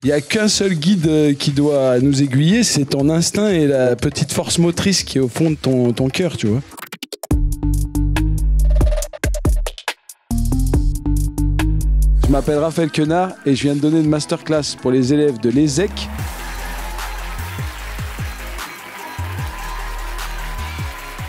Il n'y a qu'un seul guide qui doit nous aiguiller, c'est ton instinct et la petite force motrice qui est au fond de ton cœur, tu vois. Je m'appelle Raphaël Quenard et je viens de donner une masterclass pour les élèves de l'ESEC.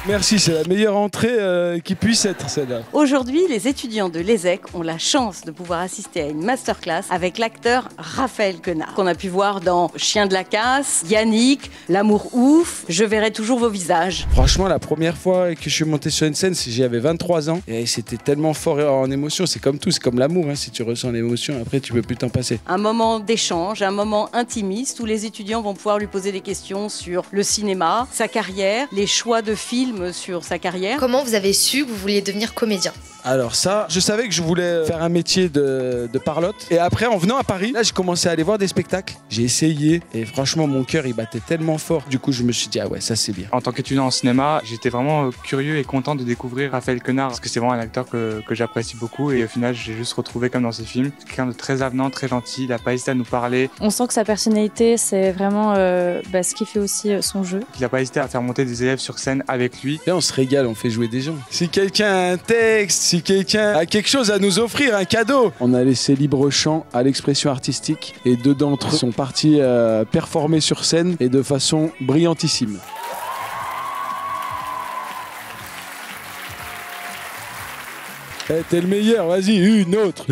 Merci, c'est la meilleure entrée qui puisse être celle-là. Aujourd'hui, les étudiants de l'ESEC ont la chance de pouvoir assister à une masterclass avec l'acteur Raphaël Quenard, qu'on a pu voir dans Chien de la casse, Yannick, L'amour ouf, Je verrai toujours vos visages. Franchement, la première fois que je suis monté sur une scène, j'avais 23 ans et c'était tellement fort en émotion. C'est comme tout, c'est comme l'amour. Si tu ressens l'émotion, après tu peux plus t'en passer. Un moment d'échange, un moment intimiste où les étudiants vont pouvoir lui poser des questions sur le cinéma, sa carrière, les choix de films sur sa carrière. Comment vous avez su que vous vouliez devenir comédien ? Alors ça, je savais que je voulais faire un métier de parlotte. Et après, en venant à Paris, là, j'ai commencé à aller voir des spectacles. J'ai essayé et franchement, mon cœur, il battait tellement fort. Du coup, je me suis dit, ah ouais, ça c'est bien. En tant qu'étudiant en cinéma, j'étais vraiment curieux et content de découvrir Raphaël Quenard parce que c'est vraiment un acteur que j'apprécie beaucoup et au final, j'ai juste retrouvé comme dans ses films. Quelqu'un de très avenant, très gentil, il n'a pas hésité à nous parler. On sent que sa personnalité, c'est vraiment ce qui fait aussi son jeu. Il n'a pas hésité à faire monter des élèves sur scène avec lui. Là, on se régale, on fait jouer des gens. Si quelqu'un a un texte, si quelqu'un a quelque chose à nous offrir, un cadeau. On a laissé libre champ à l'expression artistique et deux d'entre eux sont partis performer sur scène et de façon brillantissime. T'es le meilleur, vas-y, une autre.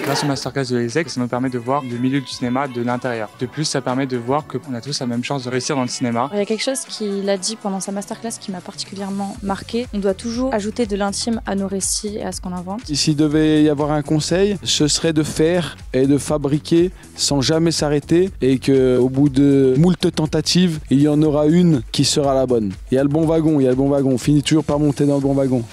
Grâce au masterclass de l'ESEC, ça nous permet de voir le milieu du cinéma de l'intérieur. De plus, ça permet de voir qu'on a tous la même chance de réussir dans le cinéma. Il y a quelque chose qu'il a dit pendant sa masterclass qui m'a particulièrement marqué. On doit toujours ajouter de l'intime à nos récits et à ce qu'on invente. S'il devait y avoir un conseil, ce serait de faire et de fabriquer sans jamais s'arrêter et qu'au bout de moult tentatives, il y en aura une qui sera la bonne. Il y a le bon wagon, on finit toujours par monter dans le bon wagon.